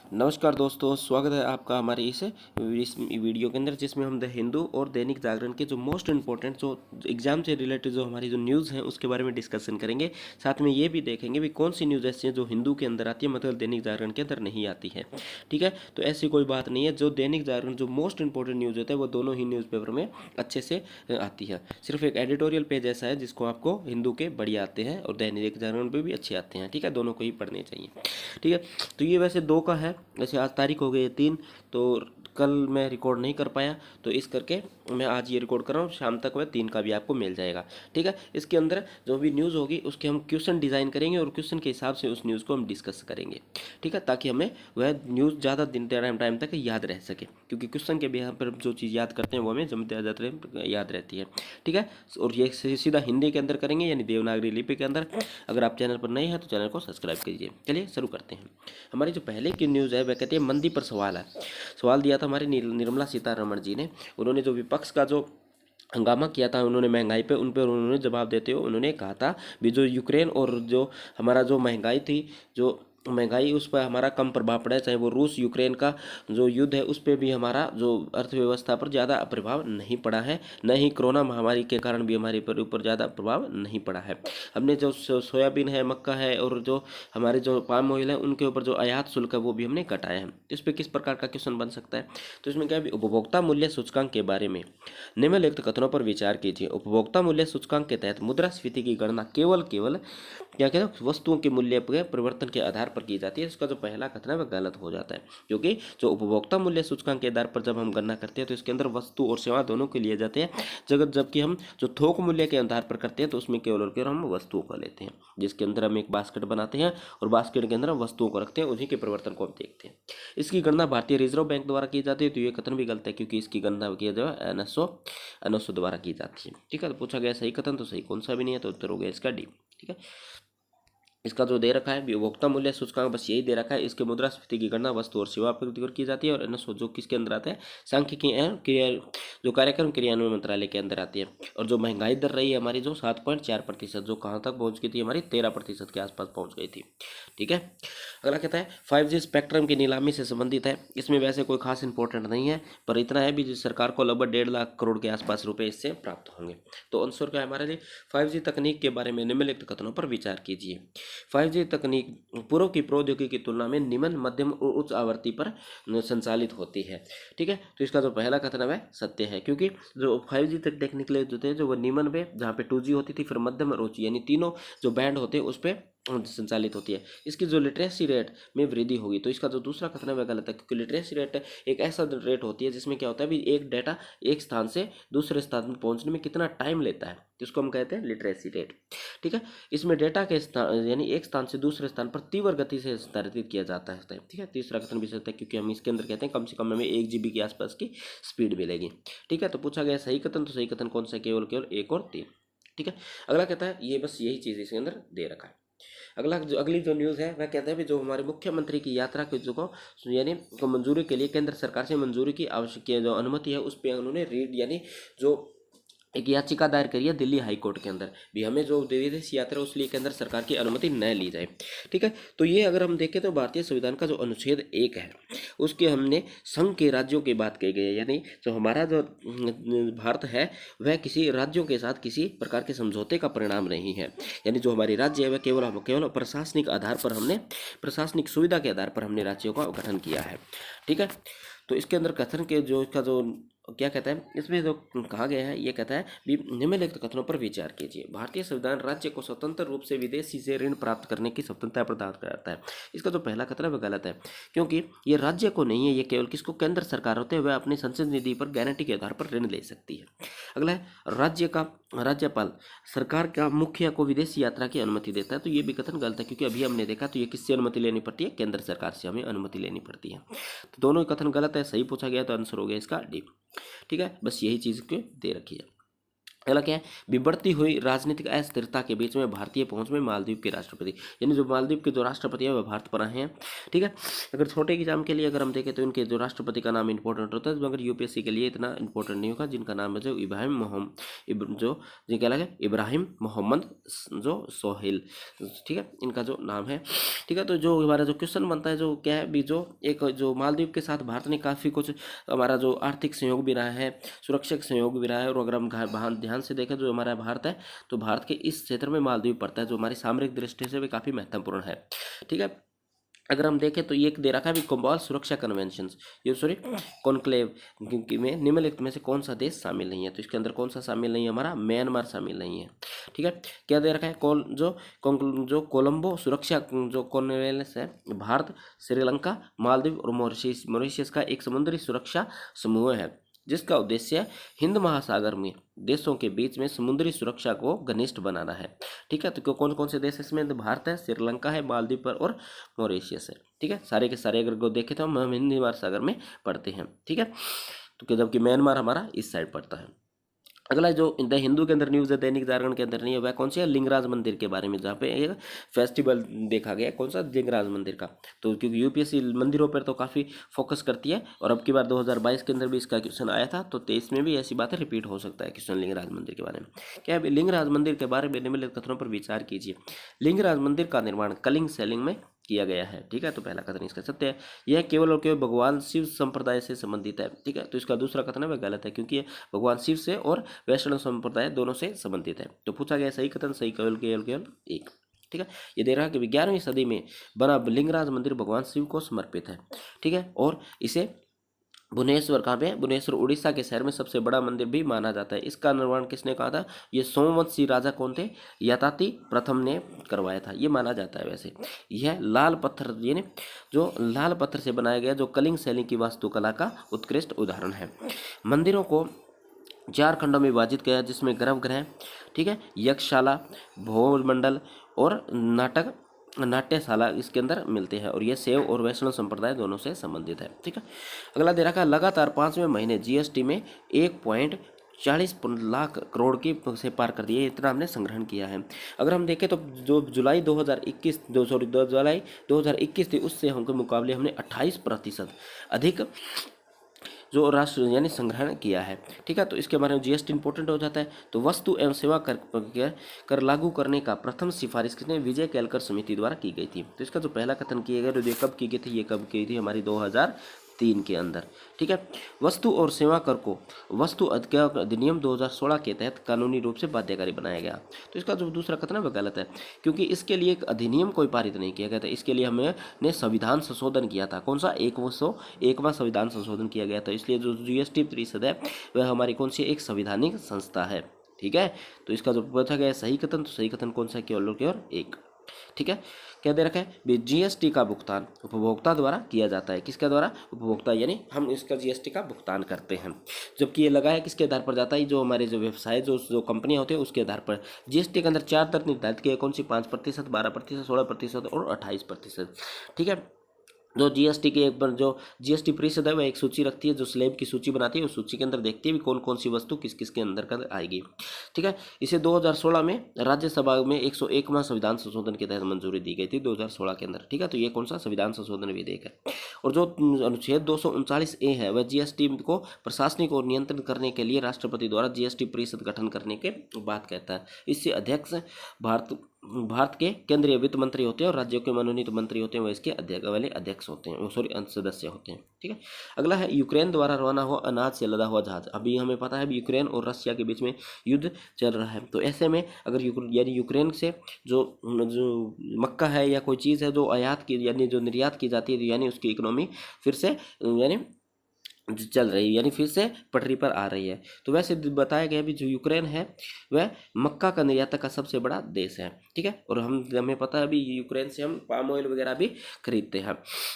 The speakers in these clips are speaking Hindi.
नमस्कार दोस्तों, स्वागत है आपका हमारे इस वीडियो के अंदर, जिसमें हम द हिंदू और दैनिक जागरण के जो मोस्ट इंपॉर्टेंट जो एग्जाम से रिलेटेड जो हमारी जो न्यूज़ हैं उसके बारे में डिस्कशन करेंगे। साथ में ये भी देखेंगे भी कौन सी न्यूज़ ऐसी है जो हिंदू के अंदर आती है, मतलब दैनिक जागरण के अंदर नहीं आती है। ठीक है, तो ऐसी कोई बात नहीं है। जो दैनिक जागरण जो मोस्ट इंपॉर्टेंट न्यूज़ होता है वो दोनों ही न्यूज़पेपर में अच्छे से आती है। सिर्फ एक एडिटोरियल पेज ऐसा है जिसको आपको हिंदू के बढ़िया आते हैं और दैनिक जागरण पे भी अच्छे आते हैं। ठीक है, दोनों को ही पढ़ने चाहिए। ठीक है, तो ये वैसे दो का है। वैसे आज तारीख हो गई है 3, तो कल मैं रिकॉर्ड नहीं कर पाया, तो इस करके मैं आज ये रिकॉर्ड कर रहा हूँ। शाम तक वह 3 का भी आपको मिल जाएगा। ठीक है, इसके अंदर जो भी न्यूज़ होगी उसके हम क्वेश्चन डिज़ाइन करेंगे और क्वेश्चन के हिसाब से उस न्यूज़ को हम डिस्कस करेंगे। ठीक है, ताकि हमें वह न्यूज़ ज़्यादा दिन टाइम तक याद रह सके, क्योंकि क्वेश्चन के बिहार पर जो चीज़ याद करते हैं वो हमें जमते ज़्यादा याद रहती है। ठीक है, और ये सीधा हिंदी के अंदर करेंगे, यानी देवनागरी लिपि के अंदर। अगर आप चैनल पर नए हैं तो चैनल को सब्सक्राइब कीजिए। चलिए शुरू करते हैं। हमारी जो पहले की न्यूज़ है वह कहती है मंदी पर सवाल है। सवाल दिया था हमारी निर्मला सीतारमण जी ने। उन्होंने जो विपक्ष का जो हंगामा किया था उन्होंने महंगाई पे, उन पर उन्होंने जवाब देते हुए उन्होंने कहा था भी जो यूक्रेन और जो हमारा जो महंगाई थी, जो महंगाई उस पर हमारा कम प्रभाव पड़ा है, चाहे वो रूस यूक्रेन का जो युद्ध है उस पर भी हमारा जो अर्थव्यवस्था पर ज़्यादा प्रभाव नहीं पड़ा है, न ही कोरोना महामारी के कारण भी हमारे पर ऊपर ज़्यादा प्रभाव नहीं पड़ा है। हमने जो सोयाबीन है, मक्का है और जो हमारे जो पाम ऑयल है उनके ऊपर जो आयात शुल्क है वो भी हमने घटाया है। तो इस पर किस प्रकार का क्वेश्चन बन सकता है, तो इसमें क्या है, उपभोक्ता मूल्य सूचकांक के बारे में निम्नलिखित कथनों पर विचार कीजिए। उपभोक्ता मूल्य सूचकांक के तहत मुद्रास्फीति की गणना केवल क्या कहते हैं, वस्तुओं के मूल्य के परिवर्तन के आधार पर की जाती है। इसका जो पहला कथन है वह गलत हो जाता है, क्योंकि जो उपभोक्ता मूल्य सूचकांक के आधार पर जब हम गणना करते हैं तो इसके अंदर वस्तु और सेवा दोनों के लिए जाते हैं। जबकि हम जो थोक मूल्य के आधार पर करते हैं तो उसमें केवल और केवल हम वस्तुओं को लेते हैं, जिसके अंदर हम एक बास्केट बनाते हैं और बास्केट के अंदर हम वस्तुओं को रखते हैं, उन्हीं के परिवर्तन को हम देखते हैं। इसकी गणना भारतीय रिजर्व बैंक द्वारा की जाती है, तो ये कथन भी गलत है, क्योंकि इसकी गणना किया जाए एनएसओ द्वारा की जाती है। ठीक है, तो पूछा गया सही कथन, तो सही कौन सा भी नहीं है, तो उत्तर हो गया इसका डी। ठीक है, इसका जो दे रखा है उपभोक्ता मूल्य सूचकांक बस यही दे रखा है। इसके मुद्रास्फीति की गणना वस्तु और सेवा पर की जाती है, और एनएसओ जो किसके अंदर आता है, सांख्यिकी एवं क्रिया जो कार्यक्रम क्रियान्वयन मंत्रालय के अंदर आती है। और जो महंगाई दर रही है हमारी जो 7.4%, जो कहाँ तक पहुँच गई थी, हमारी 13% के आसपास पहुँच गई थी। ठीक है, अगला कहता है 5G स्पेक्ट्रम की नीलामी से संबंधित है। इसमें वैसे कोई खास इंपॉर्टेंट नहीं है, पर इतना है भी सरकार को लगभग 1.5 लाख करोड़ के आसपास रुपए इससे प्राप्त होंगे। तो आंसर क्या है हमारे लिए, 5G तकनीक के बारे में निम्नलिखित कथनों पर विचार कीजिए। 5G तकनीक पूर्व की प्रौद्योगिकी की तुलना में निम्न, मध्यम और उच्च आवृत्ति पर संचालित होती है। ठीक है, तो इसका जो पहला कथन है वह सत्य है, क्योंकि जो 5G तक टेक्निकली जो थे, जो वो निम्न पे, जहाँ पे 2G होती थी, फिर मध्यम और उच्च, यानी तीनों जो बैंड होते हैं उस पर संचालित होती है। इसकी जो लिटरेसी रेट में वृद्धि होगी, तो इसका जो दूसरा कथन है वह गलत है, क्योंकि लिटरेसी रेट एक ऐसा रेट होती है जिसमें क्या होता है भी एक डाटा एक स्थान से दूसरे स्थान में पहुंचने में कितना टाइम लेता है, जिसको हम कहते हैं लिटरेसी रेट। ठीक है, इसमें डेटा के स्थान यानी एक स्थान से दूसरे स्थान पर तीव्र गति से स्थानांतरित किया जाता है। ठीक है, तीसरा कथन भी सत्य है, क्योंकि हम इसके अंदर कहते हैं कम से कम हमें 1 GB के आसपास की स्पीड मिलेगी। ठीक है, तो पूछा गया सही कथन, तो सही कथन कौन सा, केवल केवल 1 और 3। ठीक है, अगला कहता है ये बस यही चीज़ इसके अंदर दे रखा है। अगली जो न्यूज़ है वह कहता है भी जो हमारे मुख्यमंत्री की यात्रा की जो को यानी को मंजूरी के लिए केंद्र सरकार से मंजूरी की आवश्यक जो अनुमति है उस पर उन्होंने रीड यानी जो एक याचिका दायर करी है दिल्ली हाई कोर्ट के अंदर भी, हमें जो विदेश यात्रा उस लिए केंद्र सरकार की अनुमति न ली जाए। ठीक है, तो ये अगर हम देखें तो भारतीय संविधान का जो अनुच्छेद 1 है उसके हमने संघ के राज्यों की बात कही गई है, यानी जो हमारा जो भारत है वह किसी राज्यों के साथ किसी प्रकार के समझौते का परिणाम नहीं है। यानी जो हमारी राज्य है वह केवल प्रशासनिक आधार पर हमने, प्रशासनिक सुविधा के आधार पर हमने राज्यों का गठन किया है। ठीक है, तो इसके अंदर कथन के जो इसका जो क्या कहता है, इसमें जो कहा गया है ये कहता है भी निम्नलिखित कथनों पर विचार कीजिए। भारतीय संविधान राज्य को स्वतंत्र रूप से विदेशी से ऋण प्राप्त करने की स्वतंत्रता प्रदान कराता है। इसका जो पहला कथन है वह गलत है, क्योंकि ये राज्य को नहीं है, ये केवल किसको, केंद्र सरकार होते हुए अपनी संसद निधि पर गारंटी के आधार पर ऋण ले सकती है। अगला है राज्यपाल सरकार का मुखिया को विदेशी यात्रा की अनुमति देता है, तो ये भी कथन गलत है, क्योंकि अभी हमने देखा तो ये किससे अनुमति लेनी पड़ती है, केंद्र सरकार से हमें अनुमति लेनी पड़ती है। तो दोनों कथन गलत है, सही पूछा गया तो आंसर हो गया इसका डी। ठीक है, बस यही चीज़ के दे रखी है। अगला क्या है, बिगड़ती हुई राजनीतिक अस्थिरता के बीच में भारतीय पहुंच में मालदीव के राष्ट्रपति, यानी जो मालदीव के जो राष्ट्रपति है वह भारत पर आए हैं। ठीक है, अगर छोटे एग्जाम के लिए अगर हम देखें तो इनके जो राष्ट्रपति का नाम इंपॉर्टेंट होता है, मगर यूपीएससी के लिए इतना इंपॉर्टेंट नहीं होगा, जिनका नाम है जो इब्राहिम मोहम्मद, जो जी क्या लगे, इब्राहिम मोहम्मद जो सोहेल। ठीक है, इनका जो नाम है। ठीक है, तो जो हमारा जो क्वेश्चन बनता है जो क्या है भी, जो एक जो मालदीव के साथ भारत ने काफ़ी कुछ हमारा जो आर्थिक सहयोग भी रहा है, सुरक्षित सहयोग भी रहा है, और अगर हम ध्यान से देखें जो हमारा भारत है, तो भारत के इस क्षेत्र में मालदीव पड़ता है, जो हमारी सामरिक दृष्टि से भी काफ़ी महत्वपूर्ण है। ठीक है, अगर हम देखें तो ये एक दे रखा है भी कंबाल सुरक्षा कन्वेंशन, ये सॉरी कॉन्क्लेव क्योंकि में निम्नलिखित में से कौन सा देश शामिल नहीं है, तो इसके अंदर कौन सा शामिल नहीं है, हमारा म्यांमार शामिल नहीं है। ठीक है, क्या दे रखा है, जो कोलंबो सुरक्षा जो कॉन्वेंस है, भारत, श्रीलंका, मालदीव और मॉरिशस का एक समुद्री सुरक्षा समूह है, जिसका उद्देश्य हिंद महासागर में देशों के बीच में समुद्री सुरक्षा को घनिष्ठ बनाना है। ठीक है, तो कौन कौन से देश इसमें, तो भारत है, श्रीलंका है, मालदीव पर और मॉरिशस है। ठीक है, सारे के सारे अगर देखें तो हम हिंद महासागर में पड़ते हैं। ठीक है, तो जबकि म्यांमार हमारा इस साइड पड़ता है। अगला जो द हिंदू के अंदर न्यूज़ है, दैनिक जागरण के अंदर नहीं है, वह कौन सी है, लिंगराज मंदिर के बारे में, जहाँ पे एक फेस्टिवल देखा गया, कौन सा, लिंगराज मंदिर का। तो क्योंकि यूपीएससी मंदिरों पर तो काफ़ी फोकस करती है, और अब की बार 2022 के अंदर भी इसका क्वेश्चन आया था, तो 23 में भी ऐसी बातें रिपीट हो सकता है क्वेश्चन लिंगराज मंदिर के बारे में। क्या है, लिंगराज मंदिर के बारे में निम्नलिखित कथनों पर विचार कीजिए। लिंगराज मंदिर का निर्माण कलिंग सैलिंग में किया गया है। ठीक है, तो पहला कथन इसका सत्य है, यह केवल और केवल भगवान शिव संप्रदाय से संबंधित है। ठीक है, तो इसका दूसरा कथन है वह गलत है, क्योंकि ये भगवान शिव से और वैष्णव संप्रदाय दोनों से संबंधित है। तो पूछा गया सही कथन, सही केवल केवल केवल एक। ठीक है, ये दे रहा है कि 11वीं सदी में बना लिंगराज मंदिर भगवान शिव को समर्पित है। ठीक है, और इसे भुवनेश्वर कहाँ पे है, भुवनेश्वर उड़ीसा के शहर में सबसे बड़ा मंदिर भी माना जाता है। इसका निर्माण किसने कहा था, ये सोमवंशी राजा कौन थे, यताति प्रथम ने करवाया था, ये माना जाता है। वैसे यह लाल पत्थर, यानी जो लाल पत्थर से बनाया गया जो कलिंग शैली की वास्तुकला का उत्कृष्ट उदाहरण है। मंदिरों को 4 खंडों में विभाजित किया, जिसमें गर्भगृह, ठीक है, यक्षशाला, भोग मंडल और नाट्यशाला इसके अंदर मिलते हैं, और ये शैव और वैष्णव संप्रदाय दोनों से संबंधित है। ठीक है, अगला दे रखा है, लगातार 5वें महीने जीएसटी में 1.40 लाख करोड़ की से पार कर दिए, इतना हमने संग्रहण किया है। अगर हम देखें तो जो जुलाई 2021 थी, उससे हमके मुकाबले हमने 28% अधिक जो राष्ट्र यानी संग्रहण किया है। ठीक है, तो इसके बारे में जीएसटी इंपॉर्टेंट हो जाता है। तो वस्तु एवं सेवा कर लागू करने का प्रथम सिफारिश किसने, विजय केलकर समिति द्वारा की गई थी। तो इसका जो पहला कथन किया गया, ये कब की गई थी, ये कब की थी, हमारी 2003 के अंदर। ठीक है, वस्तु और सेवा कर को वस्तु अधिनियम 2016 के तहत कानूनी रूप से बाध्यकारी बनाया गया। तो इसका जो दूसरा कथन है वह गलत है, क्योंकि इसके लिए एक अधिनियम कोई पारित नहीं किया गया था, इसके लिए हमने संविधान संशोधन किया था। कौन सा, 101वां संविधान संशोधन किया गया था। इसलिए जो जीएसटी परिषद है वह हमारी कौन सी एक संविधानिक संस्था है। ठीक है, तो इसका जो पूछा गया सही कथन, तो सही कथन कौन सा, केवल और केवल एक। ठीक है, क्या दे रखा है, जीएसटी का भुगतान उपभोक्ता द्वारा किया जाता है। किसके द्वारा, उपभोक्ता, यानी हम इसका जीएसटी का भुगतान करते हैं। जबकि ये लगा है किसके आधार पर जाता है, जो हमारे जो व्यवसाय जो कंपनियां होती है उसके आधार पर। जीएसटी के अंदर 4 दर निर्धारित किए, कौन सी, 5%, 12%, 16% और 28%। ठीक है, जो जीएसटी की एक बार जो जीएसटी परिषद है वह एक सूची रखती है, जो स्लैब की सूची बनाती है, उस सूची के अंदर देखती है भी कौन कौन सी वस्तु किस किस के अंदर कर आएगी। ठीक है, इसे 2016 में राज्यसभा में 101वां संविधान संशोधन के तहत मंजूरी दी गई थी 2016 के अंदर। ठीक है, तो ये कौन सा संविधान संशोधन विधेयक है। और जो अनुच्छेद 239A है वह जीएसटी को प्रशासनिक और नियंत्रित करने के लिए राष्ट्रपति द्वारा जीएसटी परिषद गठन करने के बात कहता है। इससे अध्यक्ष भारत के केंद्रीय वित्त मंत्री होते हैं, और राज्यों के मनोनीत मंत्री होते हैं, वह इसके अध्यक्ष होते हैं, सदस्य होते हैं। ठीक है, अगला है, यूक्रेन द्वारा रवाना हुआ अनाज से लदा हुआ जहाज। अभी हमें पता है यूक्रेन और रशिया के बीच में युद्ध चल रहा है, तो ऐसे में अगर यानी यूक्रेन से जो मक्का है या कोई चीज़ है जो आयात की यानी जो निर्यात की जाती है, यानी उसकी इकोनॉमी फिर से यानी चल रही है, यानी फिर से पटरी पर आ रही है। तो वैसे बताया गया भी जो यूक्रेन है वह मक्का का निर्यातक का सबसे बड़ा देश है। ठीक है, और हमें पता है अभी यूक्रेन से हम पाम ऑयल वगैरह भी खरीदते हैं।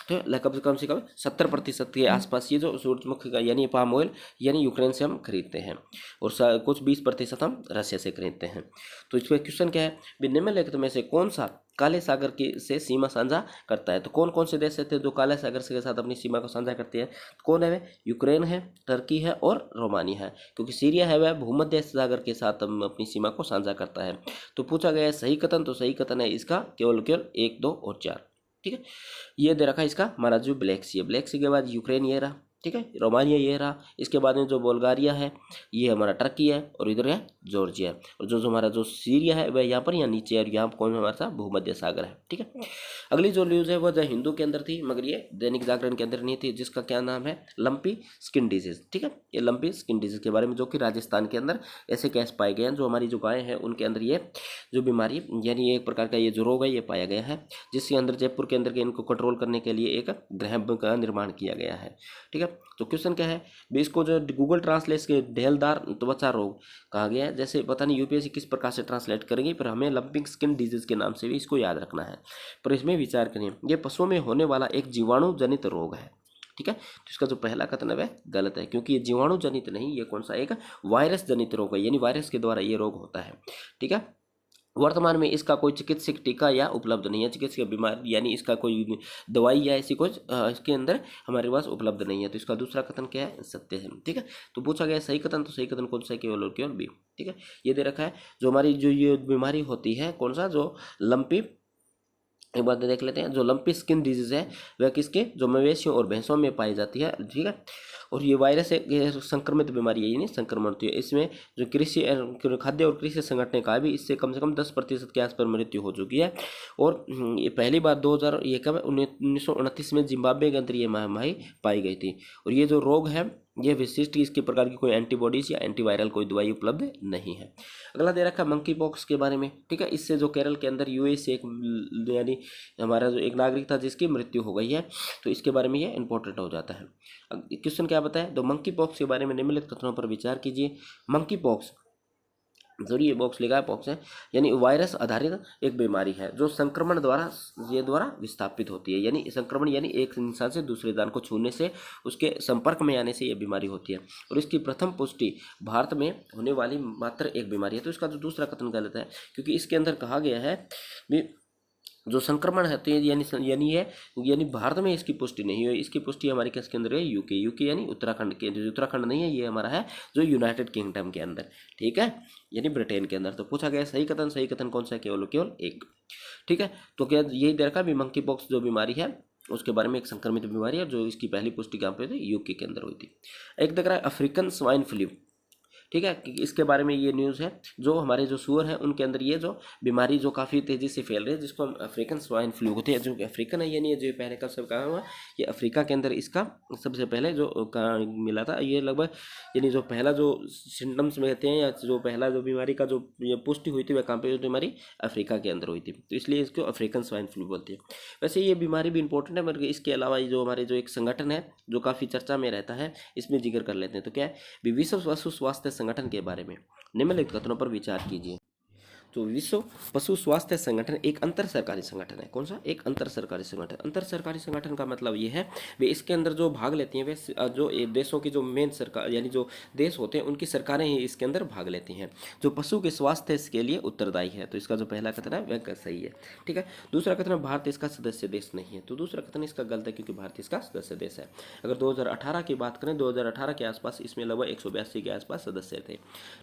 तो कम से कम 70% के आसपास ये जो सूरजमुखी का यानी पाम ऑयल यानी यूक्रेन से हम खरीदते हैं, और कुछ 20% हम रशिया से खरीदते हैं। तो इसमें क्वेश्चन क्या है, निम्नलिखित में से कौन सा काले सागर की से सीमा साझा करता है। तो कौन कौन से देश थे जो काले सागर के साथ अपनी सीमा को साझा करते हैं? कौन है वे? यूक्रेन है, टर्की है और रोमानिया है, क्योंकि सीरिया है वह भूमध्य सागर के साथ अपनी सीमा को साझा करता है। तो पूछा गया है सही कथन, तो सही कथन है इसका केवल केवल 1, 2 और 4। ठीक है, ये दे रखा है इसका हमारा जो ब्लैक सी है, ब्लैक सी के बाद यूक्रेन ये रहा, ठीक है, रोमानिया ये रहा, इसके बाद में जो बुल्गारिया है ये हमारा टर्की है, और इधर है जॉर्जिया है, और जो हमारा जो सीरिया है वह यहाँ पर या नीचे है, और यहाँ कौन हमारा सा भूमध्य सागर है। ठीक है, अगली जो न्यूज़ है वह द हिंदू के अंदर थी, मगर ये दैनिक जागरण के अंदर नहीं थी, जिसका क्या नाम है? Lumpy skin disease. ठीक है, ये लंपी स्किन डिजीज के बारे में, जो कि राजस्थान के अंदर ऐसे केस पाए गए हैं, जो हमारी जो गायें हैं उनके अंदर ये जो बीमारी यानी एक प्रकार का ये जो रोग है ये पाया गया है, जिसके अंदर जयपुर के अंदर के इनको कंट्रोल करने के लिए एक गृह का निर्माण किया गया है। ठीक है, तो क्वेश्चन क्या है भी, इसको जो गूगल ट्रांसलेट के ढेलदार त्वचा रोग कहा गया है। जैसे पता नहीं यूपीएससी किस प्रकार से ट्रांसलेट करेंगे, पर हमें लंपिंग स्किन डिजीज के नाम से भी इसको याद रखना है, पर इसमें विचार करिए। ये पशुओं में होने वाला एक जीवाणु जनित रोग है। ठीक है, तो इसका जो पहला कथन है वह गलत है, क्योंकि ये जीवाणु जनित नहीं, ये कौन सा एक वायरस जनित रोग है, यानी वायरस के द्वारा ये रोग होता है। ठीक है, वर्तमान में इसका कोई चिकित्सक टीका या उपलब्ध नहीं है, चिकित्सक बीमारी यानी इसका कोई दवाई या ऐसी कुछ इसके अंदर हमारे पास उपलब्ध नहीं है। तो इसका दूसरा कथन क्या है? सत्य है। ठीक है, तो पूछा गया सही कथन, तो सही कथन कौन सा है? केवल और केवल बी। ठीक है, ये दे रखा है जो हमारी जो ये बीमारी होती है कौन सा, जो लंपी, एक बात देख लेते हैं, जो लंपी स्किन डिजीज है वह किसके, जो मवेशियों और भैंसों में पाई जाती है। ठीक है, और ये वायरस है, ये संक्रमित बीमारी है, यानी संक्रमण होती है। इसमें जो कृषि खाद्य और कृषि संगठन ने कहा भी इससे कम से कम 10% के आसपास मृत्यु हो चुकी है, और ये पहली बार 2000 ये कब 1929 में जिम्बाब्वे के अंदर ये महामारी पाई गई थी। और ये जो रोग है ये विशिष्ट, इसके प्रकार की कोई एंटीबॉडीज या एंटीवायरल कोई दवाई उपलब्ध नहीं है। अगला दे रखा मंकी पॉक्स के बारे में। ठीक है, इससे जो केरल के अंदर यूएई से एक यानी हमारा जो एक नागरिक था जिसकी मृत्यु हो गई है, तो इसके बारे में ये इंपॉर्टेंट हो जाता है। क्वेश्चन क्या बताया? तो मंकी पॉक्स के बारे में निम्नलिखित कथनों पर विचार कीजिए। मंकी पॉक्स, जरूर ये बॉक्स लिखा है पॉक्स है, यानी वायरस आधारित एक बीमारी है जो संक्रमण द्वारा विस्थापित होती है, यानी संक्रमण यानी एक इंसान से दूसरे इंसान को छूने से, उसके संपर्क में आने से ये बीमारी होती है, और इसकी प्रथम पुष्टि भारत में होने वाली मात्र एक बीमारी है। तो इसका जो दूसरा कथन गलत है, क्योंकि इसके अंदर कहा गया है भी जो संक्रमण है तो यानी भारत में इसकी पुष्टि नहीं हुई, इसकी पुष्टि हमारे किसके अंदर है? यूके यानी उत्तराखंड के, जो उत्तराखंड नहीं है ये हमारा है जो यूनाइटेड किंगडम के अंदर। ठीक है, यानी ब्रिटेन के अंदर। तो पूछा गया सही कथन कौन सा है? केवल एक। ठीक है, तो क्या यही देखा भी मंकी पॉक्स जो बीमारी है उसके बारे में एक संक्रमित बीमारी है, जो इसकी पहली पुष्टि कहाँ पे थी? यूके के अंदर हुई थी। एक देख रहा है अफ्रीकन स्वाइन फ्लू। ठीक है, इसके बारे में ये न्यूज़ है, जो हमारे जो सूअर हैं उनके अंदर ये जो बीमारी जो काफ़ी तेज़ी से फैल रही है, जिसको हम अफ्रीकन स्वाइन फ्लू होती है, जो अफ्रीकन है, यानी जो पहले कब से कहा हुआ, ये अफ्रीका के अंदर इसका सबसे पहले जो मिला था, ये लगभग यानी जो पहला जो सिम्टम्स में कहते हैं या जो पहला जो बीमारी का जो ये पुष्टि हुई थी वह कहाँ पर बीमारी? अफ्रीका के अंदर हुई थी, तो इसलिए इसको अफ्रीकन स्वाइन फ्लू बोलते हैं। वैसे ये बीमारी भी इंपॉर्टेंट है, मगर इसके अलावा जो हमारे जो एक संगठन है जो काफ़ी चर्चा में रहता है, इसमें जिक्र कर लेते हैं। तो क्या है? विश्व पशु स्वास्थ्य संगठन के बारे में निम्नलिखित कथनों पर विचार कीजिए। तो विश्व पशु स्वास्थ्य संगठन एक अंतर सरकारी संगठन है। कौन सा? एक अंतर सरकारी संगठन। अंतर सरकारी संगठन का मतलब ये है वे इसके अंदर जो भाग लेती हैं वे जो देशों की जो मेन सरकार यानी जो देश होते हैं उनकी सरकारें ही इसके अंदर भाग लेती हैं, जो पशु के स्वास्थ्य के लिए उत्तरदायी है। तो इसका जो पहला कथन है वह सही है। ठीक है, दूसरा कथन है भारत इसका सदस्य देश नहीं है। तो दूसरा कथन इसका गलत है, क्योंकि भारत इसका सदस्य देश है। अगर 2018 की बात करें, 2018 के आसपास इसमें लगभग 182 के आसपास सदस्य थे।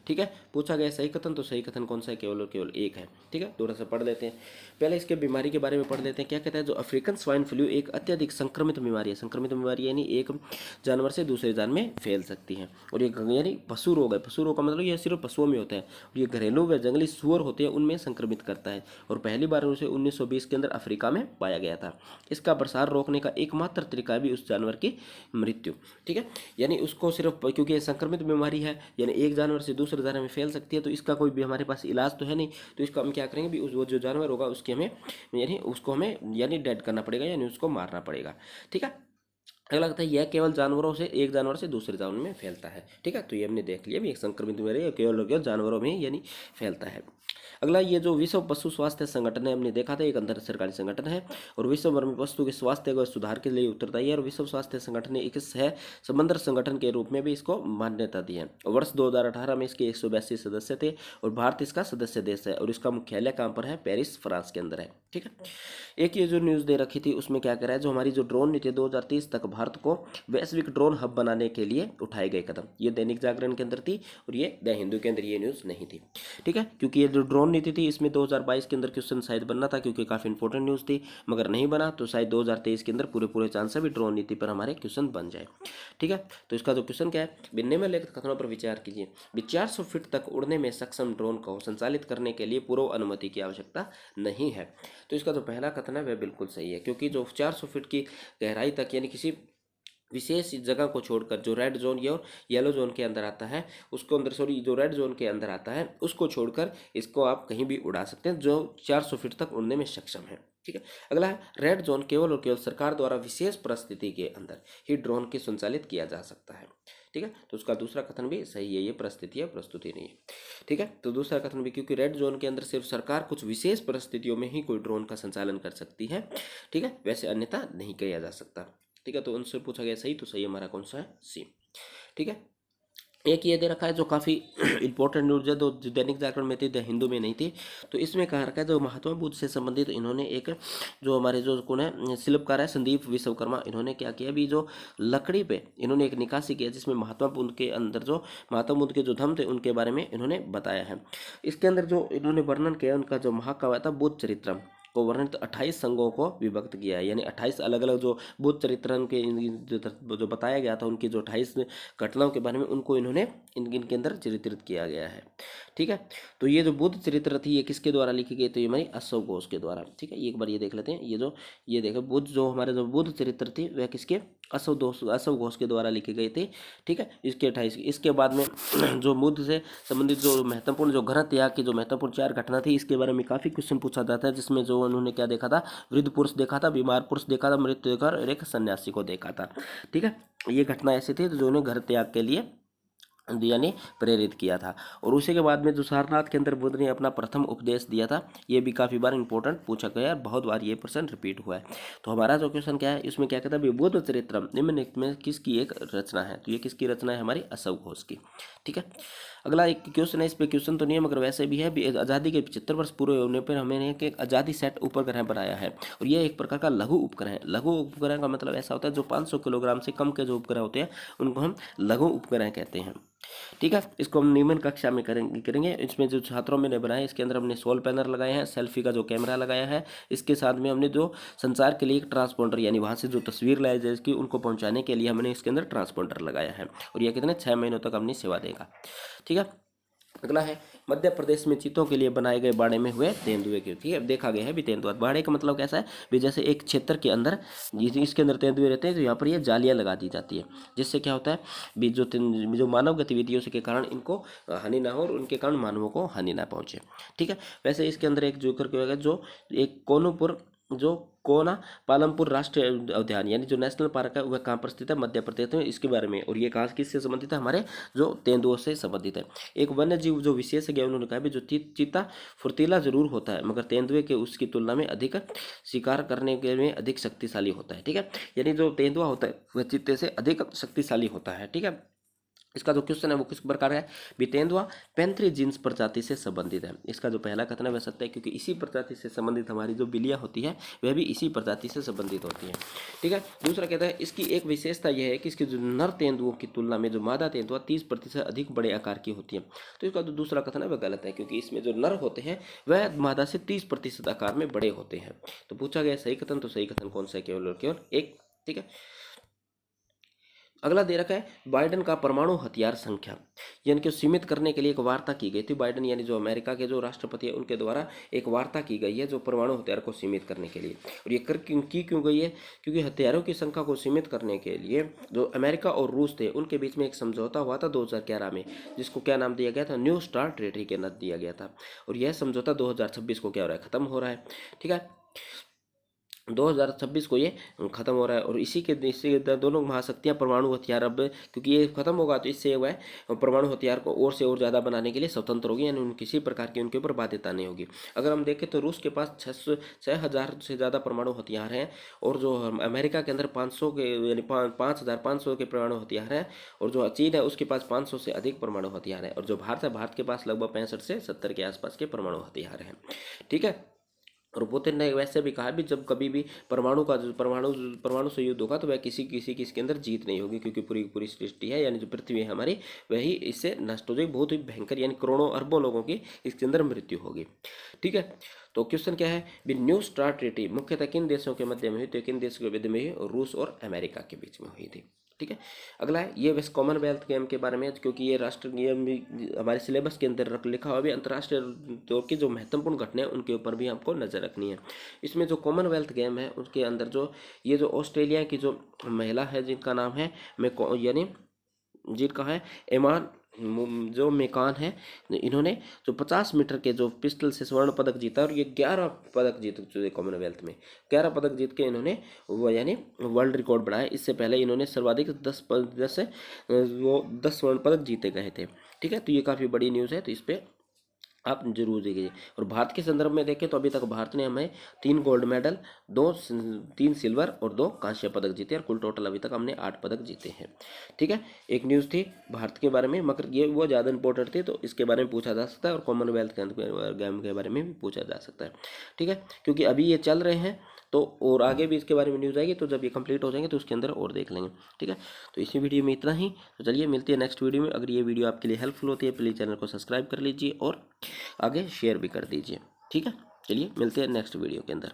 ठीक है, पूछा गया सही कथन, तो सही कथन कौन सा है? केवल एक है। ठीक है, थोड़ा सा पढ़ लेते हैं। पहले इसके बीमारी के बारे में पढ़ लेते हैं। क्या कहता है? जो अफ्रीकन स्वाइन फ्लू एक अत्यधिक संक्रमित बीमारी है। संक्रमित बीमारी यानी एक जानवर से दूसरे जानवर में फैल सकती है, और ये यानी पशु रोग है। पशु रोग का मतलब ये सिर्फ पशुओं में होता है, और ये घरेलू व जंगली सूअर होते हैं उनमें संक्रमित करता है, और पहली बार उसे 1920 के अंदर अफ्रीका में पाया गया था। इसका प्रसार रोकने का एकमात्र तरीका भी उस जानवर की मृत्यु। ठीक है, यानी उसको सिर्फ क्योंकि ये संक्रमित बीमारी है यानी एक जानवर से दूसरे जानवर में फैल सकती है, तो इसका कोई भी हमारे पास इलाज तो है नहीं, तो इसको हम क्या करेंगे भी वो जो जानवर होगा उसके हमें यानी उसको हमें यानी डेड करना पड़ेगा, यानी उसको मारना पड़ेगा। ठीक है, अगला कहता है यह केवल जानवरों से, एक जानवर से दूसरे जानवर में फैलता है। ठीक है, तो ये हमने देख लिया भी, एक संक्रमित बीमारी केवल और केवल जानवरों में यानी फैलता है। अगला, ये जो विश्व पशु स्वास्थ्य संगठन है, हमने देखा था एक अंतर सरकारी संगठन है और विश्व भर में पशु के स्वास्थ्य को सुधार के लिए उत्तरदायी है और विश्व स्वास्थ्य संगठन ने एक सह समंदर संगठन के रूप में भी इसको मान्यता दी है। वर्ष 2018 में इसके 182 सदस्य थे और भारत इसका सदस्य देश है और इसका मुख्यालय कहाँ पर है? पेरिस, फ्रांस के अंदर है। ठीक है, एक ये जो न्यूज़ दे रखी थी उसमें क्या कह रहा है, जो हमारी जो ड्रोन नीति 2030 तक भारत को वैश्विक ड्रोन हब बनाने के लिए उठाए गए कदम, ये दैनिक जागरण के अंदर थी और ये द हिंदू के अंदर ये न्यूज़ नहीं थी। ठीक है, क्योंकि ये जो ड्रोन नीति थी इसमें 2022 के अंदर क्वेश्चन शायद बनना था क्योंकि काफ़ी इंपॉर्टेंट न्यूज़ थी, मगर नहीं बना, तो शायद 2023 के अंदर पूरे पूरे चांस है भी ड्रोन नीति पर हमारे क्वेश्चन बन जाए। ठीक है, तो इसका जो क्वेश्चन क्या है, निम्नलिखित कथनों पर विचार कीजिए। 400 फीट तक उड़ने में सक्षम ड्रोन को संचालित करने के लिए पूर्व अनुमति की आवश्यकता नहीं है। तो इसका जो पहला कथन है वह बिल्कुल सही है, क्योंकि जो 400 फीट की गहराई तक यानी किसी विशेष जगह को छोड़कर जो रेड जोन या येलो जोन के अंदर आता है उसको अंदर, सॉरी, जो रेड जोन के अंदर आता है उसको छोड़कर इसको आप कहीं भी उड़ा सकते हैं जो 400 फीट तक उड़ने में सक्षम है। ठीक है, अगला है रेड जोन केवल और केवल सरकार द्वारा विशेष परिस्थिति के अंदर ही ड्रोन की संचालित किया जा सकता है। ठीक है, तो उसका दूसरा कथन भी सही है, ये परिस्थिति है, प्रस्तुति नहीं है। ठीक है, तो दूसरा कथन भी, क्योंकि रेड जोन के अंदर सिर्फ सरकार कुछ विशेष परिस्थितियों में ही कोई ड्रोन का संचालन कर सकती है। ठीक है, वैसे अन्यथा नहीं किया जा सकता। ठीक है, तो उनसे पूछा गया सही, तो सही हमारा कौन सा है? सी। ठीक है, एक ये दे रखा है जो काफ़ी इंपॉर्टेंट न्यूज़ है, जो दैनिक जागरण में थी, द हिंदू में नहीं थी। तो इसमें कहा रखा है जो महात्मा बुद्ध से संबंधित इन्होंने एक, जो हमारे जो कौन है शिल्पकार है संदीप विश्वकर्मा, इन्होंने क्या किया भी, जो लकड़ी पे इन्होंने एक निकासी किया जिसमें महात्मा बुद्ध के अंदर जो महात्मा बुद्ध के जो धम्म थे उनके बारे में इन्होंने बताया है। इसके अंदर जो इन्होंने वर्णन किया उनका जो महाकाव्य था बुद्ध चरित्रम को वर्णित 28 संघों को विभक्त किया है, यानी 28 अलग अलग जो बुद्ध चरित्रन के जो बताया गया था उनकी जो 28 घटनाओं के बारे में उनको इन्होंने इनके अंदर चित्रित किया गया है। ठीक है, तो ये जो बुद्ध चरित्र थी ये किसके द्वारा लिखी गई? तो ये हमारी अशोक घोष के द्वारा। ठीक है, एक बार ये देख लेते हैं, ये देखो बुद्ध, जो हमारे जो बुद्ध चरित्र थी वह किसके? अशोक घोष के द्वारा लिखी गई थी। ठीक है, इसके 28, इसके बाद में जो बुद्ध से संबंधित जो महत्वपूर्ण जो ग्रह त्याग की जो महत्वपूर्ण 4 घटना थी इसके बारे में काफ़ी क्वेश्चन पूछा जाता है, जिसमें जो उन्होंने क्या देखा था? वृद्ध पुरुष देखा था, बीमार पुरुष देखा था, मृत्यु देखा और एक सन्यासी को देखा था। ठीक है, ये घटना ऐसी थी जो उन्हें घर त्याग के लिए यानी प्रेरित किया था। और उसी के बाद में जो सारनाथ के अंदर बुद्ध ने अपना प्रथम उपदेश दिया था, ये भी काफ़ी बार इंपॉर्टेंट पूछा गया है, बहुत बार ये प्रश्न रिपीट हुआ है। तो हमारा जो क्वेश्चन क्या है इसमें क्या कहता है? बुद्ध चरित्रम निम्नलिखित में किसकी एक रचना है? तो ये किसकी रचना है? हमारी अशोक घोष की। ठीक है, अगला एक क्वेश्चन है, इस पर क्वेश्चन तो नहीं है मगर वैसे भी है, आज़ादी के 75 वर्ष पूरे होने पर हमने एक आज़ादी सेट उपग्रह बनाया है और यह एक प्रकार का लघु उपग्रह है। लघु उपग्रह का मतलब ऐसा होता है जो 500 किलोग्राम से कम के जो उपग्रह होते हैं उनको हम लघु उपग्रह कहते हैं। ठीक है, इसको हम निम्न कक्षा में करेंगे। इसमें जो छात्रों ने बनाए इसके अंदर हमने सोल पैनल लगाए हैं, सेल्फी का जो कैमरा लगाया है, इसके साथ में हमने जो संचार के लिए एक ट्रांसपोंडर यानी वहाँ से जो तस्वीर लाई जाएगी उनको पहुँचाने के लिए हमने इसके अंदर ट्रांसपोंडर लगाया है और यह कितने 6 महीनों तक अपनी सेवा देगा। ठीक है, अगला है मध्य प्रदेश में चीतों के लिए बनाए गए बाड़े में हुए तेंदुए की। ठीक है, देखा गया है भी तेंदुआ, बाड़े का मतलब कैसा है भी, जैसे एक क्षेत्र के अंदर इसके अंदर तेंदुए रहते हैं तो यहाँ पर ये जालियाँ लगा दी जाती है, जिससे क्या होता है भी जो मानव गतिविधियों से के कारण इनको हानि ना हो और उनके कारण मानवों को हानि ना पहुँचे। ठीक है, वैसे इसके अंदर एक जोकर के होगा जो एक कोनूपुर जो कोना पालमपुर राष्ट्रीय उद्यान यानी जो नेशनल पार्क है वह कहाँ पर स्थित है? मध्य प्रदेश में, इसके बारे में। और ये कहाँ किससे संबंधित है? हमारे जो तेंदुओं से संबंधित है। एक वन्य जीव जो विशेषज्ञ उन्होंने कहा भी जो चीता फुर्तीला जरूर होता है मगर तेंदुए के उसकी तुलना में अधिक शिकार करने के में अधिक शक्तिशाली होता है। ठीक है, यानी जो तेंदुआ होता है वह चीते से अधिक शक्तिशाली होता है। ठीक है, इसका जो क्वेश्चन है वो किस प्रकार है भी, तेंदुआ पैंथेरा जीनस प्रजाति से संबंधित है। इसका जो पहला कथन है वह सत्य है, क्योंकि इसी प्रजाति से संबंधित हमारी जो बिल्लियाँ होती है वह भी इसी प्रजाति से संबंधित होती है। ठीक है, दूसरा कहता है इसकी एक विशेषता यह है कि इसके जो नर तेंदुओं की तुलना में जो मादा तेंदुआ 30% अधिक बड़े आकार की होती है। तो इसका जो दूसरा कथन है वह गलत है, क्योंकि इसमें जो नर होते हैं वह मादा से 30% आकार में बड़े होते हैं। तो पूछा गया सही कथन, तो सही कथन कौन सा है? केवल और केवल एक। ठीक है, अगला दे रखा है बाइडेन का परमाणु हथियार संख्या यानी कि सीमित करने के लिए एक वार्ता की गई थी। बाइडेन यानी जो अमेरिका के जो राष्ट्रपति है उनके द्वारा एक वार्ता की गई है जो परमाणु हथियार को सीमित करने के लिए। और ये क्यों गई है? क्योंकि हथियारों की संख्या को सीमित करने के लिए जो अमेरिका और रूस थे उनके बीच में एक समझौता हुआ था 2011 में, जिसको क्या नाम दिया गया था? न्यू स्टार्ट ट्रीटी के नाम दिया गया था। और यह समझौता 2026 को क्या हो रहा है? खत्म हो रहा है। ठीक है, 2026 को ये खत्म हो रहा है। और इससे दोनों महाशक्तियां परमाणु हथियार अब, क्योंकि ये खत्म होगा तो इससे वह परमाणु हथियार को और से और ज़्यादा बनाने के लिए स्वतंत्र होगी, यानी किसी प्रकार की उनके ऊपर बाध्यता नहीं होगी। अगर हम देखें तो रूस के पास 6,000 से ज़्यादा परमाणु हथियार हैं, और जो अमेरिका के अंदर 500 के यानी 5,500 के परमाणु हथियार हैं, और जो चीन है उसके पास 500 से अधिक परमाणु हथियार हैं, और जो भारत है, भारत के पास लगभग 65 से 70 के आसपास के परमाणु हथियार हैं। ठीक है। और पुतिन ने वैसे भी कहा भी, जब कभी भी परमाणु से युद्ध होगा तो वह किसी किसी की इसके अंदर जीत नहीं होगी, क्योंकि पूरी पूरी सृष्टि है, यानी जो पृथ्वी है हमारी, वही इससे नष्ट हो जाएगी। बहुत ही भयंकर, यानी करोड़ों अरबों लोगों की इसके अंदर मृत्यु होगी। ठीक है। तो क्वेश्चन क्या है, भी न्यू स्टार्ट ट्रीटी मुख्यतः किन देशों के मध्य में हुई, तो किन देशों के मध्य में हुई, और रूस और अमेरिका के बीच में हुई थी। ठीक है। अगला है ये वेस्ट कॉमनवेल्थ गेम के बारे में, क्योंकि ये राष्ट्र नियम भी हमारे सिलेबस के अंदर लिखा हुआ भी, अंतर्राष्ट्रीय तौर की जो महत्वपूर्ण घटनाएं उनके ऊपर भी हमको नजर रखनी है। इसमें जो कॉमनवेल्थ गेम है उसके अंदर जो ये जो ऑस्ट्रेलिया की जो महिला है जिनका नाम है यानी जिनका है एमान, जो मेकान है, इन्होंने जो 50 मीटर के जो पिस्टल से स्वर्ण पदक जीता, और ये 11 पदक जीत चुके कॉमनवेल्थ में। 11 पदक जीत के इन्होंने वो यानी वर्ल्ड रिकॉर्ड बनाया। इससे पहले इन्होंने सर्वाधिक 10 स्वर्ण पदक जीते गए थे। ठीक है। तो ये काफ़ी बड़ी न्यूज़ है, तो इस पर आप जरूर देखिए। और भारत के संदर्भ में देखें तो अभी तक भारत ने हमें 3 गोल्ड मेडल, 3 सिल्वर और 2 कांस्य पदक जीते, और कुल टोटल अभी तक हमने 8 पदक जीते हैं। ठीक है। एक न्यूज़ थी भारत के बारे में, मगर ये वो ज़्यादा इंपॉर्टेंट थी, तो इसके बारे में पूछा जा सकता है, और कॉमनवेल्थ गेम के बारे में भी पूछा जा सकता है। ठीक है। क्योंकि अभी ये चल रहे हैं, तो और आगे भी इसके बारे में न्यूज़ आएगी, तो जब ये कंप्लीट हो जाएंगे तो उसके अंदर और देख लेंगे। ठीक है। तो इसी वीडियो में इतना ही। तो चलिए मिलते हैं नेक्स्ट वीडियो में। अगर ये वीडियो आपके लिए हेल्पफुल होती है, प्लीज़ चैनल को सब्सक्राइब कर लीजिए और आगे शेयर भी कर दीजिए। ठीक है। चलिए मिलते हैं नेक्स्ट वीडियो के अंदर।